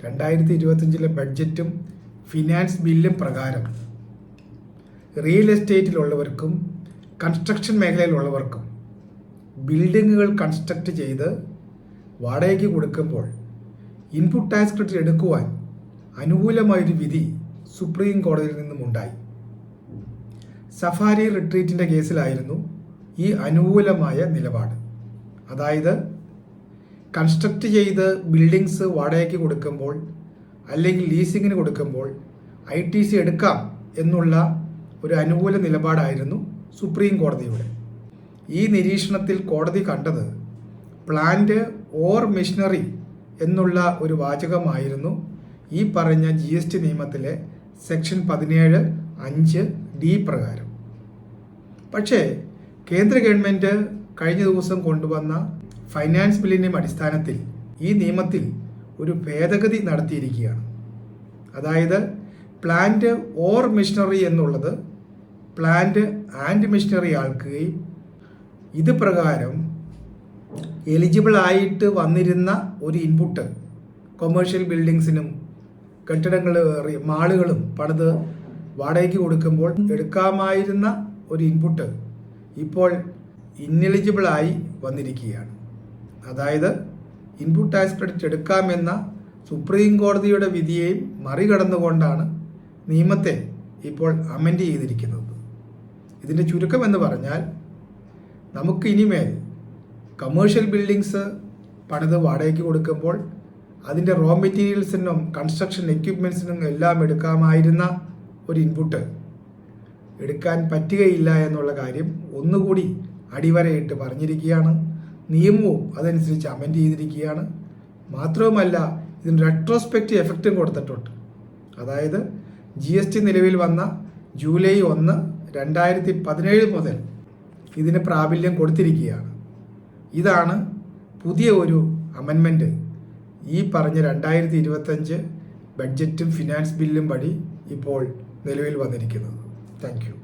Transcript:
2025 ബഡ്ജറ്റും finance ബില്ലും പ്രകാരം real എസ്റ്റേറ്റിലുള്ളവർക്കും construction മേഖലയിലുള്ളവർക്കും ബിൽഡിങ്ങുകൾ construct ചെയ്ത് വാടകയ്ക്ക് കൊടുക്കുമ്പോൾ ഇൻപുട്ട് ടാക്സ് ക്രെഡിറ്റ് എടുക്കുവാൻ അനുകൂലമായൊരു വിധി സുപ്രീം കോടതിയിൽ നിന്നും ഉണ്ടായി. സഫാരി റിട്രീറ്റിൻ്റെ കേസിലായിരുന്നു ഈ അനുകൂലമായ നിലപാട്. അതായത് കൺസ്ട്രക്റ്റ് ചെയ്ത് ബിൽഡിങ്സ് വാടകയ്ക്ക് കൊടുക്കുമ്പോൾ അല്ലെങ്കിൽ ലീസിങ്ങിന് കൊടുക്കുമ്പോൾ ITC എടുക്കാം എന്നുള്ള ഒരു അനുകൂല നിലപാടായിരുന്നു സുപ്രീം കോടതിയുടെ. ഈ നിരീക്ഷണത്തിൽ കോടതി കണ്ടത് പ്ലാന്റ് ഓർ മെഷീനറി എന്നുള്ള ഒരു വാചകമായിരുന്നു ഈ പറഞ്ഞ GST നിയമത്തിലെ സെക്ഷൻ 17(5)(d) പ്രകാരം. പക്ഷേ കേന്ദ്ര ഗവൺമെൻറ് കഴിഞ്ഞ ദിവസം കൊണ്ടുവന്ന ഫൈനാൻസ് ബില്ലിൻ്റെയും അടിസ്ഥാനത്തിൽ ഈ നിയമത്തിൽ ഒരു ഭേദഗതി നടത്തിയിരിക്കുകയാണ്. അതായത് പ്ലാന്റ് ഓർ മെഷീനറി എന്നുള്ളത് പ്ലാന്റ് ആൻഡ് മെഷീനറി ആക്കുകയും ഇത് പ്രകാരം എലിജിബിൾ ആയിട്ട് വന്നിരുന്ന ഒരു ഇൻപുട്ട് കൊമേഴ്ഷ്യൽ ബിൽഡിങ്സിനും കെട്ടിടങ്ങൾ മാളുകളും പണിത് വാടകയ്ക്ക് കൊടുക്കുമ്പോൾ എടുക്കാമായിരുന്ന ഒരു ഇൻപുട്ട് ഇപ്പോൾ ഇന്നെലിജിബിളായി വന്നിരിക്കുകയാണ്. അതായത് ഇൻപുട്ട് ടാക്സ് ക്രെഡിറ്റ് എടുക്കാമെന്ന സുപ്രീം കോടതിയുടെ വിധിയെയും മറികടന്നുകൊണ്ടാണ് നിയമത്തെ ഇപ്പോൾ അമെൻഡ് ചെയ്തിരിക്കുന്നത്. ഇതിൻ്റെ ചുരുക്കം എന്ന് പറഞ്ഞാൽ നമുക്ക് ഇനിമേൽ കമേഴ്ഷ്യൽ ബിൽഡിങ്സ് പണിത് വാടകയ്ക്ക് കൊടുക്കുമ്പോൾ അതിൻ്റെ റോ മെറ്റീരിയൽസിനും കൺസ്ട്രക്ഷൻ എക്യുപ്മെൻറ്റ്സിനും എല്ലാം എടുക്കാമായിരുന്ന ഒരു ഇൻപുട്ട് എടുക്കാൻ പറ്റുകയില്ല എന്നുള്ള കാര്യം ഒന്നുകൂടി അടിവരയിട്ട് പറഞ്ഞിരിക്കുകയാണ്. നിയമവും അതനുസരിച്ച് അമെൻഡ് ചെയ്തിരിക്കുകയാണ്. മാത്രവുമല്ല ഇതിന് റെട്രോസ്പെക്റ്റീവ് എഫക്റ്റും കൊടുത്തിട്ടുണ്ട്. അതായത് GST നിലവിൽ വന്ന ജൂലൈ 1, 2017 മുതൽ ഇതിന് പ്രാബല്യം കൊടുത്തിരിക്കുകയാണ്. ഇതാണ് പുതിയ ഒരു അമെൻമെൻറ്റ് ഈ പറഞ്ഞ 2025 ബഡ്ജറ്റും ഫിനാൻസ് ബില്ലും വഴി ഇപ്പോൾ നിലവിൽ വന്നിരിക്കുന്നത്. Thank you.